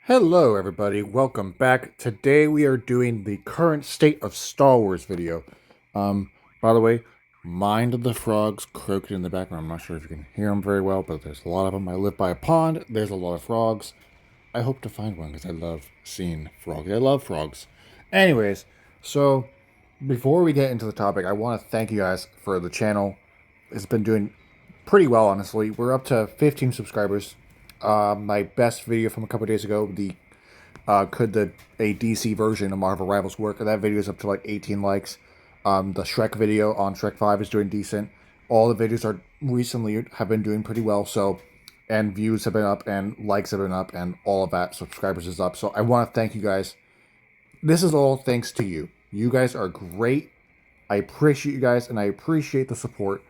Hello, everybody. Welcome back. Today we are doing the current state of Star Wars video. By the way, mind the frogs croaking in the background. I'm not sure if you can hear them very well, but there's a lot of them. I live by a pond. There's a lot of frogs. I hope to find one because I love seeing frogs. I love frogs. Anyways, so before we get into the topic, I want to thank you guys for the channel. It's been doing pretty well, honestly. We're up to 15 subscribers. My best video from a couple days ago, the could the a DC version of Marvel Rivals work? That video is up to like 18 likes. The Shrek video on Shrek 5 is doing decent. All the videos are recently have been doing pretty well. So, and views have been up, and likes have been up, and all of that. Subscribers is up. So I want to thank you guys. This is all thanks to you. You guys are great. I appreciate you guys, and I appreciate the support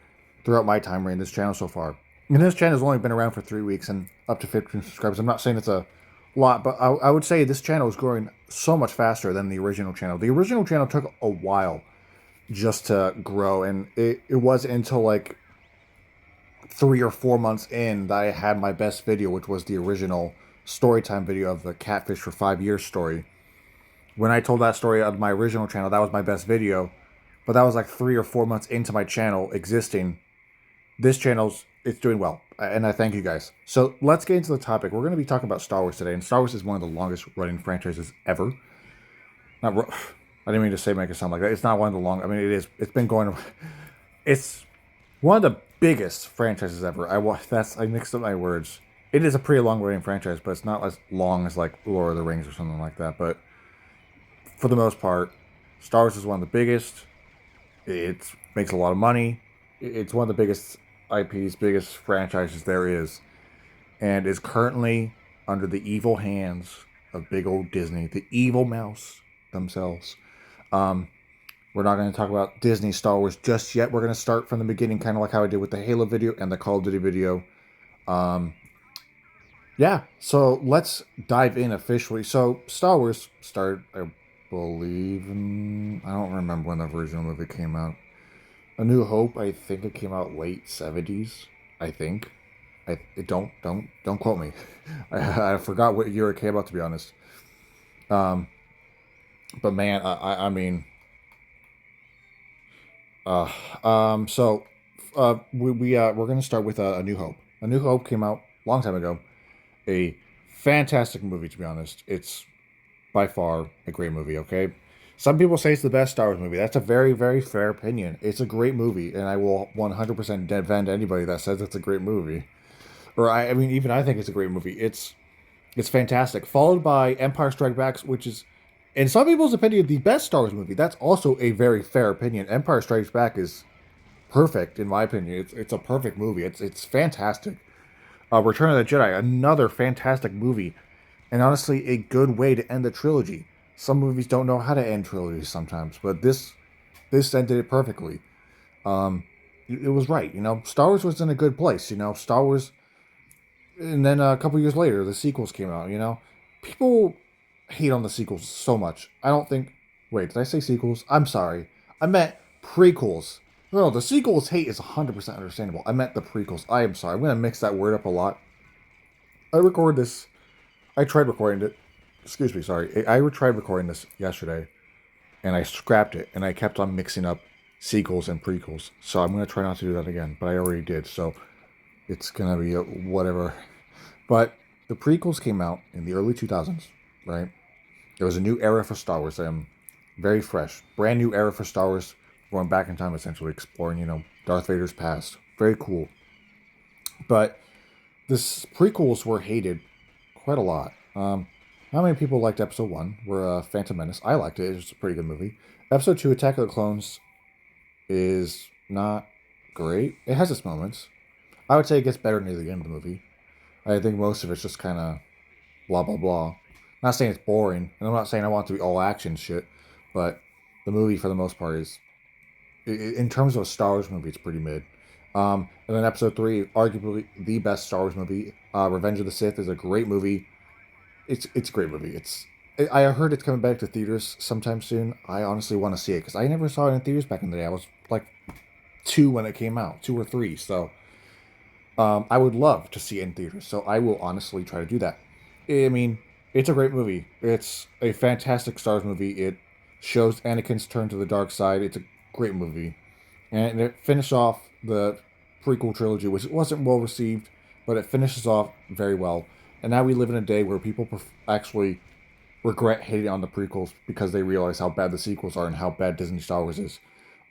throughout my time running this channel so far. And this channel has only been around for 3 weeks and up to 15 subscribers. I'm not saying it's a lot, but I would say this channel is growing so much faster than the original channel. The original channel took a while just to grow, and it wasn't until like 3 or 4 months in that I had my best video, which was the original storytime video of the Catfish for 5 years story. When I told that story on my original channel, that was my best video, but that was like 3 or 4 months into my channel existing. This channel's it's doing well, and I thank you guys. So let's get into the topic. We're going to be talking about Star Wars today, and Star Wars is one of the longest running franchises ever. Not, I didn't mean to say make it sound like that. It's not one of the long. I mean, it is. It's been going. It's one of the biggest franchises ever. I mixed up my words. It is a pretty long running franchise, but it's not as long as like Lord of the Rings or something like that. But for the most part, Star Wars is one of the biggest. It makes a lot of money. It's one of the biggest IPs, biggest franchises there is, and is currently under the evil hands of big old Disney, the evil mouse themselves. We're not going to talk about Disney Star Wars just yet. We're going to start from the beginning, kind of like how I did with the Halo video and the Call of Duty video. Yeah, so let's dive in officially. So Star Wars started, I believe, I don't remember when the original movie came out. A New Hope, I think it came out late 70s. I think. Don't quote me. I forgot what year it came out, to be honest. But man, I mean, so we're gonna start with A New Hope. A New Hope came out a long time ago. A fantastic movie, to be honest. It's by far a great movie. Okay, some people say it's the best Star Wars movie. That's a very, very fair opinion. It's a great movie, and I will 100% defend anybody that says it's a great movie. Or I mean, even I think it's a great movie. It's fantastic. Followed by Empire Strikes Back, which is, in some people's opinion, the best Star Wars movie. That's also a very fair opinion. Empire Strikes Back is perfect, in my opinion. It's a perfect movie. It's fantastic. Return of the Jedi, another fantastic movie, and honestly, a good way to end the trilogy. Some movies don't know how to end trilogies sometimes, but this ended it perfectly. It was right. Star Wars was in a good place. Star Wars, and then a couple years later, the sequels came out. People hate on the sequels so much. I don't think. Wait, did I say sequels? I'm sorry. I meant prequels. No, the sequels hate is 100% understandable. I meant the prequels. I am sorry. I'm gonna mix that word up a lot. I record this. I tried recording it. Excuse me. Sorry. I tried recording this yesterday, and I scrapped it, and I kept on mixing up sequels and prequels. So I'm gonna try not to do that again. But I already did. So it's gonna be whatever. But the prequels came out in the early 2000s, right? There was a new era for Star Wars. Very fresh, brand new era for Star Wars, going back in time, essentially exploring, Darth Vader's past. Very cool. But this prequels were hated quite a lot. How many people liked Episode 1? Were Phantom Menace. I liked it. It was a pretty good movie. Episode 2, Attack of the Clones, is not great. It has its moments. I would say it gets better near the end of the movie. I think most of it's just kind of blah, blah, blah. Not saying it's boring, and I'm not saying I want it to be all action shit, but the movie, for the most part, is, in terms of a Star Wars movie, it's pretty mid. And then Episode 3, arguably the best Star Wars movie. Revenge of the Sith is a great movie. It's a great movie. I heard it's coming back to theaters sometime soon. I honestly want to see it because I never saw it in theaters back in the day. I was like 2 when it came out, 2 or 3. So I would love to see it in theaters. So I will honestly try to do that. I mean, It's a great movie. It's a fantastic Star Wars movie. It shows Anakin's turn to the dark side. It's a great movie, and it finished off the prequel trilogy, which wasn't well received, but it finishes off very well. And now we live in a day where people actually regret hating on the prequels because they realize how bad the sequels are and how bad Disney Star Wars is.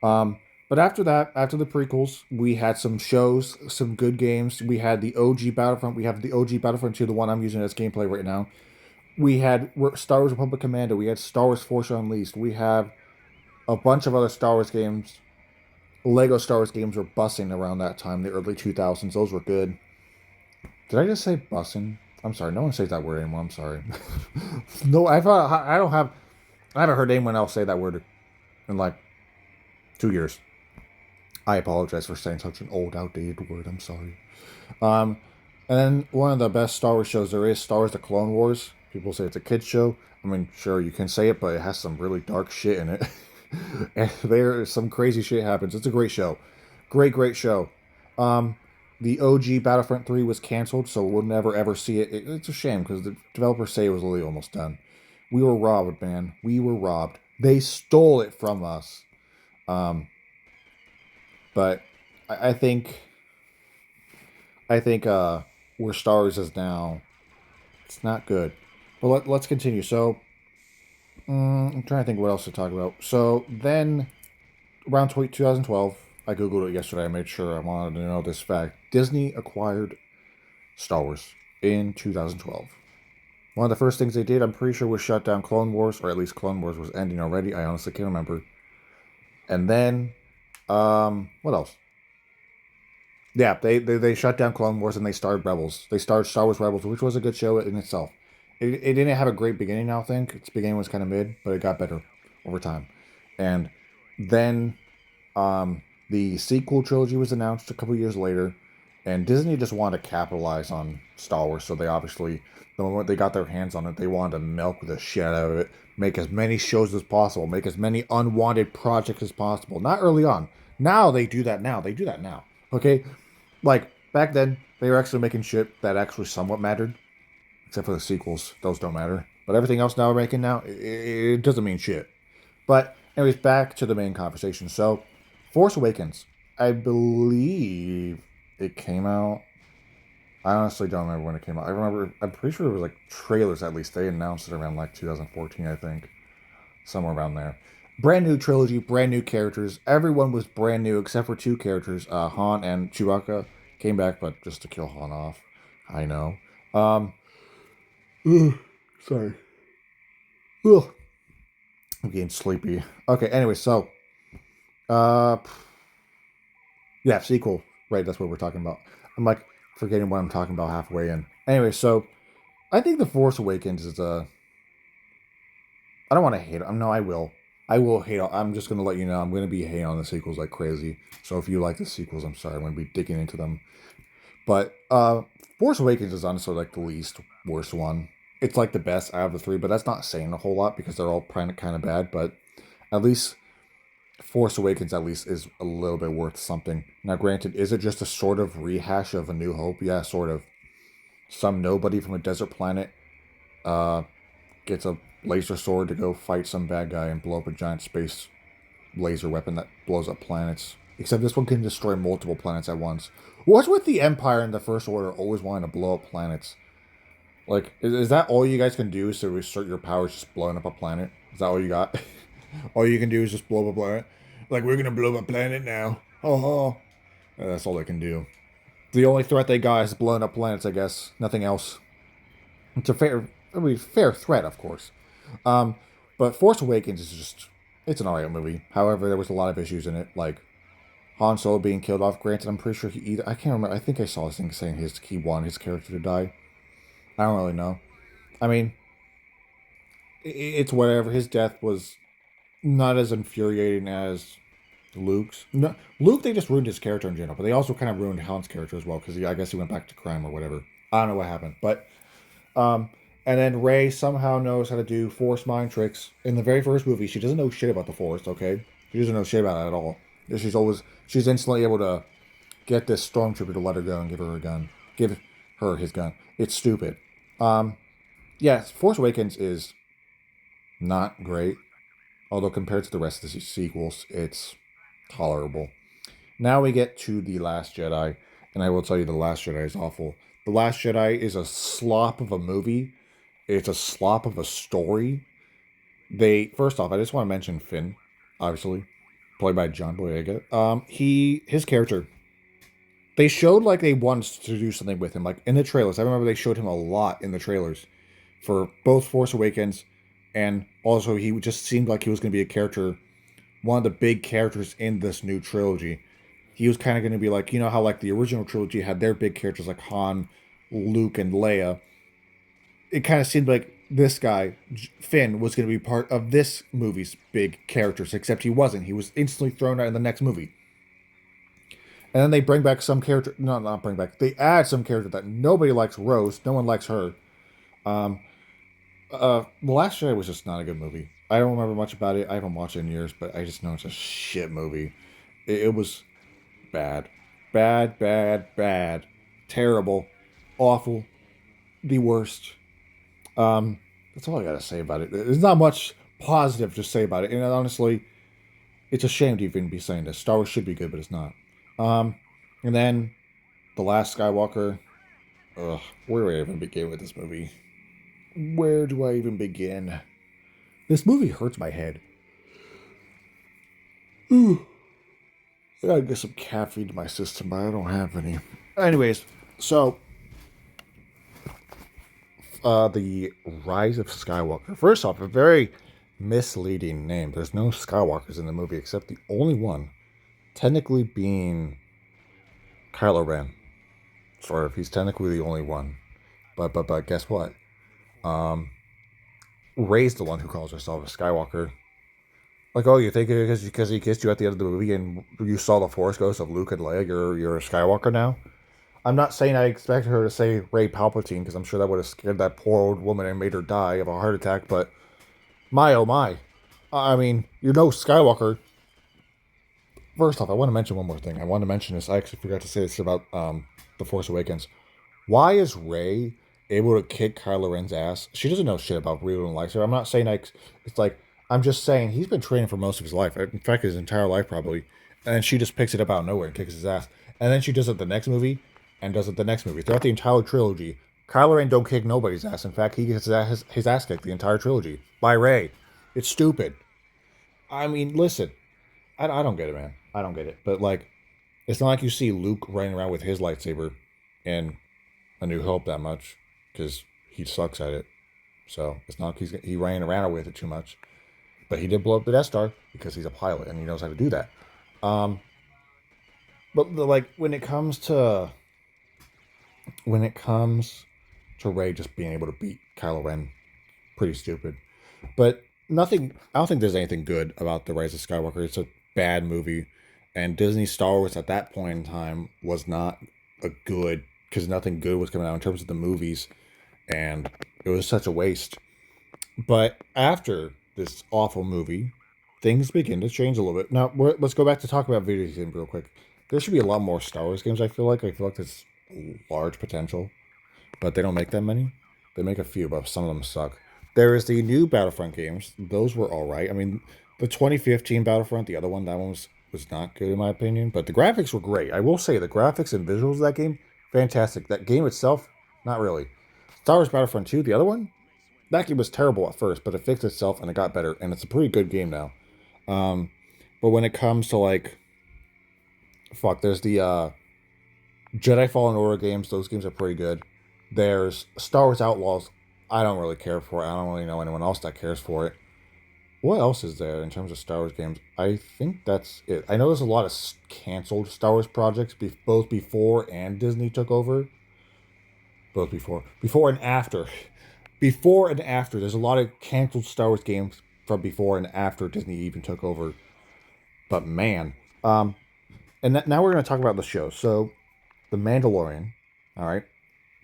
Um, but after that, after the prequels, we had some shows, some good games. We had the OG Battlefront. We have the OG Battlefront 2, the one I'm using as gameplay right now. We had Star Wars Republic Commando. We had Star Wars Force Unleashed. We have a bunch of other Star Wars games. Lego Star Wars games were bussing around that time, the early 2000s. Those were good. Did I just say bussing? I'm sorry. No one says that word anymore. I'm sorry. No, I don't have. I haven't heard anyone else say that word in like 2 years. I apologize for saying such an old, outdated word. I'm sorry. Um, and then one of the best Star Wars shows there is, Star Wars: The Clone Wars. People say it's a kids show. I mean, sure you can say it, but it has some really dark shit in it. And there some crazy shit happens. It's a great show, great show. Um, the OG Battlefront 3 was canceled, so we'll never ever see it. It's a shame because the developers say it was really almost done. We were robbed, man. We were robbed. They stole it from us. Um, but I think where Star Wars is now, it's not good. But let's continue. So I'm trying to think what else to talk about. So then around 2012, I googled it yesterday. I made sure I wanted to know this fact. Disney acquired Star Wars in 2012. One of the first things they did, I'm pretty sure, was shut down Clone Wars, or at least Clone Wars was ending already. I honestly can't remember. And then, what else? Yeah, they shut down Clone Wars and they started Rebels. They started Star Wars Rebels, which was a good show in itself. It didn't have a great beginning, I don't think. Its beginning was kind of mid, but it got better over time. And then the sequel trilogy was announced a couple years later, and Disney just wanted to capitalize on Star Wars, so they obviously, the moment they got their hands on it, they wanted to milk the shit out of it, make as many shows as possible, make as many unwanted projects as possible. Not early on. Now they do that now. They do that now. Okay? Like, back then, they were actually making shit that actually somewhat mattered, except for the sequels. Those don't matter. But everything else now we're making now, it doesn't mean shit. But, anyways, back to the main conversation. So, Force Awakens. I believe it came out. I honestly don't remember when it came out. I remember, I'm pretty sure it was like trailers at least. They announced it around like 2014, I think. Somewhere around there. Brand new trilogy, brand new characters. Everyone was brand new except for two characters. Han and Chewbacca came back, but just to kill Han off. I know. Um, ugh, sorry. Ugh, I'm getting sleepy. Okay, anyway, so uh, yeah, sequel. Right, that's what we're talking about. I'm like forgetting what I'm talking about halfway in. Anyway, so I think The Force Awakens is a. I don't want to hate. No, I will. I will hate. I'm just gonna let you know. I'm gonna be hating on the sequels like crazy. So if you like the sequels, I'm sorry. I'm gonna be digging into them. But Force Awakens is honestly like the least worst one. It's like the best out of the three, but that's not saying a whole lot because they're all kind of bad. But at least Force Awakens at least is a little bit worth something. Now, granted, is it just a sort of rehash of A New Hope? Yeah, sort of. Some nobody from a desert planet uh, gets a laser sword to go fight some bad guy and blow up a giant space laser weapon that blows up planets. Except this one can destroy multiple planets at once. What's with the Empire and the First Order always wanting to blow up planets? Like, is that all you guys can do is to assert your powers just blowing up a planet? Is that all you got? All you can do is just blow up a planet? Like, we're gonna blow up a planet now. Oh, that's all they can do. The only threat they got is blowing up planets, I guess. Nothing else. It's a fair threat, of course. Um, but Force Awakens is just, it's an alright movie. However, there was a lot of issues in it, like Han Solo being killed off. Granted, I'm pretty sure I can't remember. I think I saw a thing saying he wanted his character to die. I don't really know. I mean, it's whatever. His death was not as infuriating as Luke's. No, Luke, they just ruined his character in general, but they also kind of ruined Han's character as well because I guess he went back to crime or whatever. I don't know what happened, but um, and then Rey somehow knows how to do Force mind tricks. In the very first movie, she doesn't know shit about the Force. Okay, she doesn't know shit about it at all. She's instantly able to get this stormtrooper to let her go and give her a gun, give her his gun. It's stupid. Um, Yes, Force Awakens is not great, although compared to the rest of the sequels, it's tolerable. Now we get to The Last Jedi, and I will tell you The Last Jedi is awful. The Last Jedi is a slop of a movie. It's a slop of a story. They first off, I just want to mention Finn, obviously, played by John Boyega. His character. They showed like they wanted to do something with him, like in the trailers. I remember they showed him a lot in the trailers for both Force Awakens, and also he just seemed like he was going to be a character, one of the big characters in this new trilogy. He was kind of going to be like, you know how like the original trilogy had their big characters like Han, Luke, and Leia. It kind of seemed like this guy Finn was going to be part of this movie's big characters, except he wasn't. He was instantly thrown out in the next movie. And then they bring back some character, no, not bring back. They add some character that nobody likes. Rose, no one likes her. Um, The Last Jedi was just not a good movie. I don't remember much about it. I haven't watched it in years, but I just know it's a shit movie. It was bad, bad, bad, bad, terrible, awful, the worst. That's all I gotta say about it. There's not much positive to say about it, and honestly, it's a shame to even be saying this. Star Wars should be good, but it's not. Um, and then the Last Skywalker. Ugh, where do I even begin with this movie? Where do I even begin? This movie hurts my head. Ooh, I gotta get some caffeine to my system, but I don't have any. Anyways, so the Rise of Skywalker. First off, a very misleading name. There's no Skywalkers in the movie except the only one, technically being Kylo Ren. Sort of, he's technically the only one. But guess what? Um, Rey's the one who calls herself a Skywalker. Like, oh, you think because he kissed you at the end of the movie and you saw the Force Ghost of Luke and Leia, you're a Skywalker now? I'm not saying I expect her to say Rey Palpatine because I'm sure that would have scared that poor old woman and made her die of a heart attack. But my oh my, I mean, you're no Skywalker. First off, I want to mention one more thing. I want to mention this. I actually forgot to say this about the Force Awakens. Why is Rey able to kick Kylo Ren's ass? She doesn't know shit about wielding a lightsaber. I'm not saying like it's like I'm just saying he's been training for most of his life. In fact, his entire life probably. And then she just picks it up out of nowhere and kicks his ass. And then she does it the next movie and does it the next movie. Throughout the entire trilogy, Kylo Ren don't kick nobody's ass. In fact, he gets his ass kicked the entire trilogy by Rey. It's stupid. I mean, listen, I don't get it, man. I don't get it. But like, it's not like you see Luke running around with his lightsaber in A New Hope that much because he sucks at it. So it's not like he ran around with it too much. But he did blow up the Death Star because he's a pilot and he knows how to do that. Um, like when it comes to Rey just being able to beat Kylo Ren, pretty stupid. But nothing. I don't think there's anything good about the Rise of Skywalker. It's a bad movie, and Disney Star Wars at that point in time was not a good because nothing good was coming out in terms of the movies, and it was such a waste. But after this awful movie, things begin to change a little bit. Now let's go back to talk about video games real quick. There should be a lot more Star Wars games. I feel like there's large potential, but they don't make that many. They make a few, but some of them suck. There is the new Battlefront games. Those were all right. I mean, the 2015 Battlefront, the other one, that one was not good in my opinion, but the graphics were great. I will say the graphics and visuals of that game, fantastic. That game itself, not really. Star Wars Battlefront 2, the other one, that game was terrible at first, but it fixed itself and it got better, and it's a pretty good game now. Um, but when it comes to like, fuck, there's the Jedi Fallen Order games. Those games are pretty good. There's Star Wars Outlaws. I don't really care for it. I don't really know anyone else that cares for it. What else is there in terms of Star Wars games? I think that's it. I know there's a lot of canceled Star Wars projects, both before and Disney took over. Both before and after, before and after. There's a lot of canceled Star Wars games from before and after Disney even took over. But man, now we're going to talk about the show. So, The Mandalorian. All right,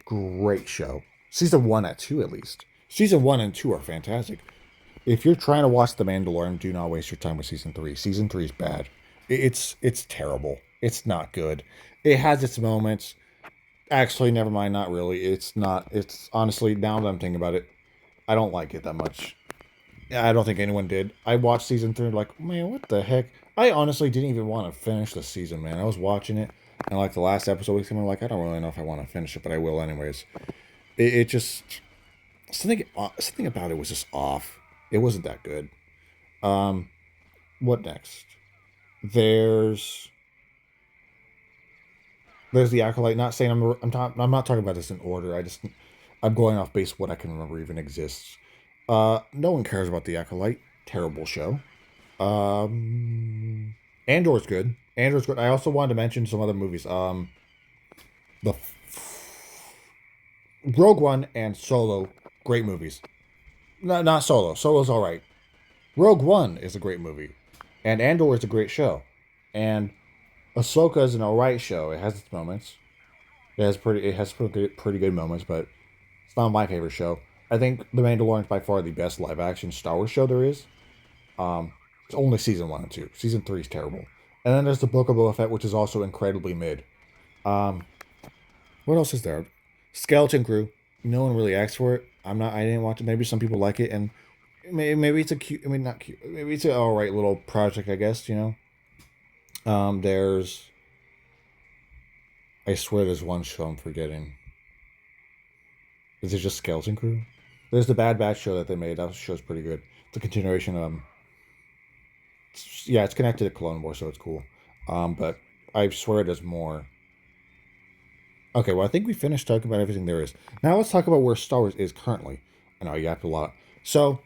great show. Season 1 at 2 at least. Season 1 and 2 are fantastic. If you're trying to watch The Mandalorian, do not waste your time with season 3. Season 3 is bad. It's terrible. It's not good. It has its moments. Actually, never mind, not really. It's not. It's honestly, now that I'm thinking about it, I don't like it that much. I don't think anyone did. I watched season 3, like, man, what the heck? I honestly didn't even want to finish the season, man. I was watching it, and like the last episode was coming, like, I don't really know if I want to finish it, but I will anyways. It just something about it was just off. It wasn't that good. Um, what next? There's there's the acolyte. Not saying I'm not talking about this in order. I'm going off base what I can remember even exists. No one cares about the acolyte. Terrible show. Andor's good. Andor's good. I also wanted to mention some other movies. The Rogue One and Solo, great movies. No, not Solo. Solo's all right. Rogue One is a great movie, and Andor is a great show, and Ahsoka is an alright show. It has its moments. It has pretty good moments, but it's not my favorite show. I think The Mandalorian is by far the best live action Star Wars show there is. It's only season 1 and 2. Season 3 is terrible. And then there's the Book of Boba Fett, which is also incredibly mid. Um, what else is there? Skeleton Crew. No one really asked for it. I didn't watch it. Maybe some people like it, and maybe it's a cute. I mean, not cute. Maybe it's an alright little project, I guess. There's. I swear there's one show I'm forgetting. Is it just Skeleton Crew? There's the Bad Batch show that they made. That show's pretty good. It's a continuation of. Yeah, it's connected to Clone Wars, so it's cool. But I swear there's more. Okay, well, I think we finished talking about everything there is. Now let's talk about where Star Wars is currently. I know you yapped a lot. So,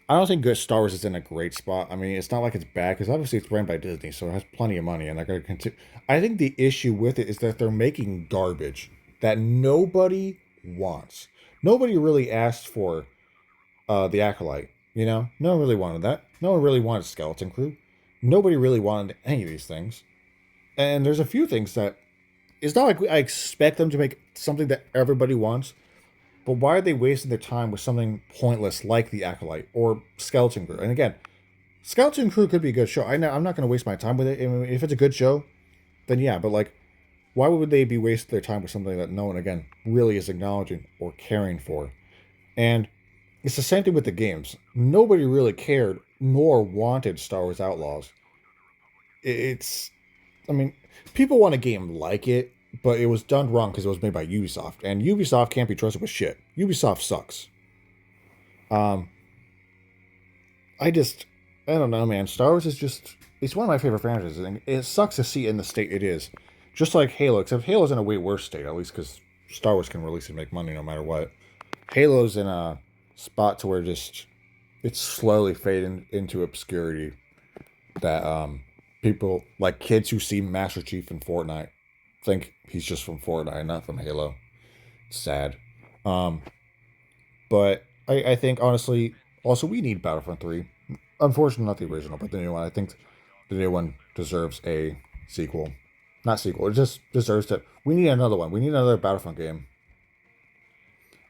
I don't think good Star Wars is in a great spot. I mean, it's not like it's bad, because obviously it's ran by Disney, so it has plenty of money, and they're going to continue. I think the issue with it is that they're making garbage that nobody wants. Nobody really asked for the Acolyte, No one really wanted that. No one really wanted Skeleton Crew. Nobody really wanted any of these things. And there's a few things that it's not like I expect them to make something that everybody wants, but why are they wasting their time with something pointless like the Acolyte or Skeleton Crew? And again, Skeleton Crew could be a good show. I'm not going to waste my time with it. I mean, if it's a good show, then yeah. But like, why would they be wasting their time with something that no one again really is acknowledging or caring for? And it's the same thing with the games. Nobody really cared nor wanted Star Wars Outlaws. It's, I mean, people want a game like it, but it was done wrong because it was made by Ubisoft, and Ubisoft can't be trusted with shit. Ubisoft sucks. Um, I just, I don't know, man. Star Wars is just, it's one of my favorite franchises, and it sucks to see it in the state it is. Just like Halo, except Halo's in a way worse state, at least because Star Wars can release and make money no matter what. Halo's in a spot to where just it's slowly fading into obscurity. That people like kids who see Master Chief in Fortnite think he's just from Fortnite, not from Halo. It's sad. Um, but I think honestly, also we need Battlefront 3. Unfortunately, not the original, but the new one. I think the new one deserves a sequel. Not sequel. It just deserves to. We need another one. We need another Battlefront game.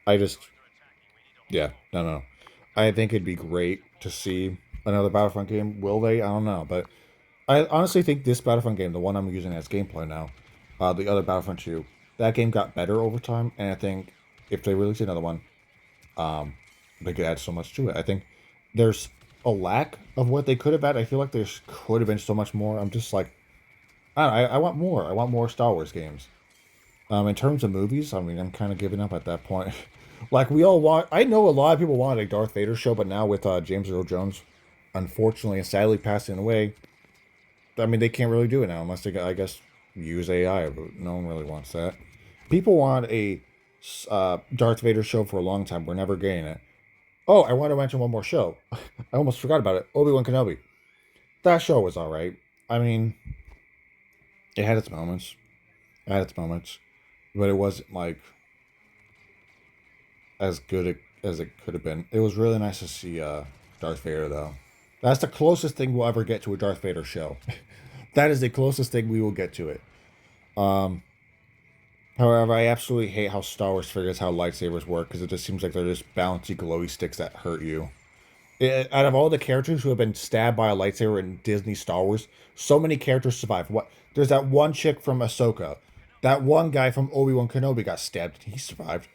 I just, yeah, no. I think it'd be great to see another Battlefront game. Will they? I don't know, but I honestly think this Battlefront game, the one I'm using as gameplay now, the other Battlefront 2, that game got better over time, and I think if they release another one, they could add so much to it. I think there's a lack of what they could have had. I feel like there could have been so much more. I'm just like, I don't know, I want more. I want more Star Wars games. In terms of movies, I mean, I'm kind of giving up at that point. Like we all want, I know a lot of people wanted a Darth Vader show, but now with James Earl Jones, unfortunately and sadly passing away, I mean, they can't really do it now unless they, I guess, use AI. But no one really wants that. People want a Darth Vader show for a long time. We're never getting it. Oh, I want to mention one more show. I almost forgot about it. Obi-Wan Kenobi. That show was all right. I mean, it had its moments. It had its moments, but it wasn't like as good as it could have been. It was really nice to see Darth Vader though. That's the closest thing we'll ever get to a Darth Vader show. That is the closest thing we will get to it. Um, However, I absolutely hate how Star Wars figures how lightsabers work because it just seems like they're just bouncy, glowy sticks that hurt you. Out of all the characters who have been stabbed by a lightsaber in Disney Star Wars, so many characters survive. What? There's that one chick from Ahsoka. That one guy from Obi-Wan Kenobi got stabbed and he survived.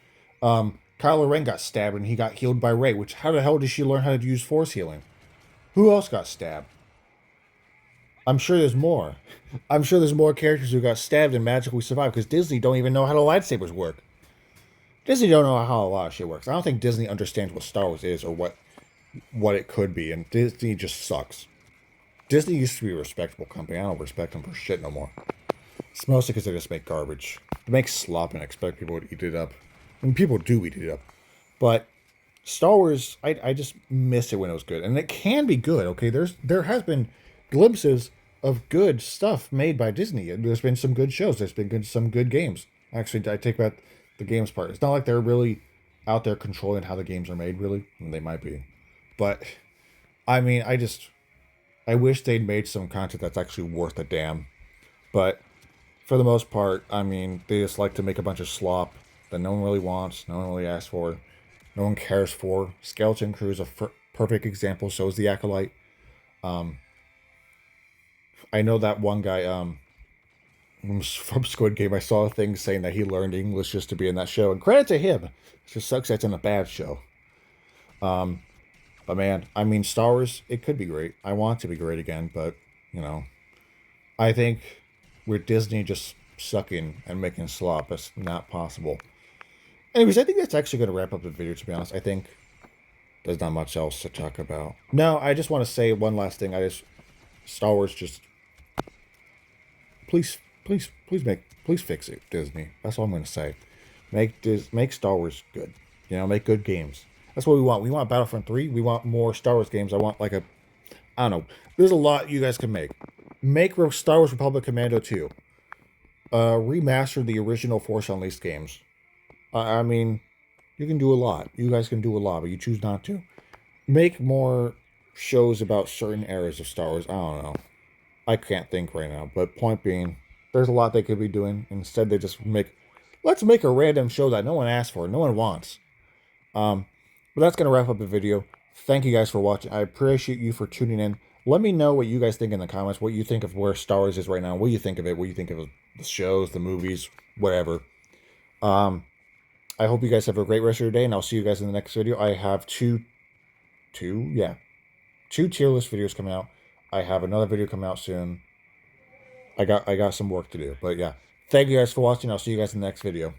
Kylo Ren got stabbed and he got healed by Rey, which how the hell did she learn how to use Force healing? Who else got stabbed? I'm sure there's more. I'm sure there's more characters who got stabbed and magically survived because Disney don't even know how the lightsabers work. Disney don't know how a lot of shit works. I don't think Disney understands what Star Wars is or what it could be, and Disney just sucks. Disney used to be a respectable company. I don't respect them for shit no more. It's mostly because they just make garbage. They make slop and expect people to eat it up. And people do eat it up. But Star Wars, I just miss it when it was good. And it can be good, okay? There has been glimpses of good stuff made by Disney. There's been some good shows. There's been some good games. Actually, I take back the games part. It's not like they're really out there controlling how the games are made, really. They might be. But, I mean, I wish they'd made some content that's actually worth a damn. But for the most part, I mean, they just like to make a bunch of slop that no one really wants, no one really asks for, no one cares for. Skeleton Crew is a perfect example. So is The Acolyte. I know that one guy from Squid Game. I saw a thing saying that he learned English just to be in that show, and credit to him. It just sucks that's in a bad show. But man, I mean, Star Wars, it could be great. I want it to be great again, but you know, I think with Disney just sucking and making slop, it's not possible. Anyways, I think that's actually going to wrap up the video, to be honest. I think there's not much else to talk about. No, I just want to say one last thing. Star Wars, just please fix it, Disney. That's all I'm going to say. Make Star Wars good. You know, make good games. That's what we want. We want Battlefront 3. We want more Star Wars games. I want I don't know. There's a lot you guys can make. Make Star Wars Republic Commando 2. Remaster the original Force Unleashed games. I mean, you can do a lot. You guys can do a lot, but you choose not to. Make more shows about certain eras of Star Wars. I don't know. I can't think right now. But point being, there's a lot they could be doing. Instead, they just let's make a random show that no one asked for, no one wants. But that's going to wrap up the video. Thank you guys for watching. I appreciate you for tuning in. Let me know what you guys think in the comments, what you think of where Star Wars is right now, what you think of it, what you think of the shows, the movies, whatever. I hope you guys have a great rest of your day, and I'll see you guys in the next video. I have two tier list videos coming out. I have another video coming out soon. I got some work to do, but yeah. Thank you guys for watching. I'll see you guys in the next video.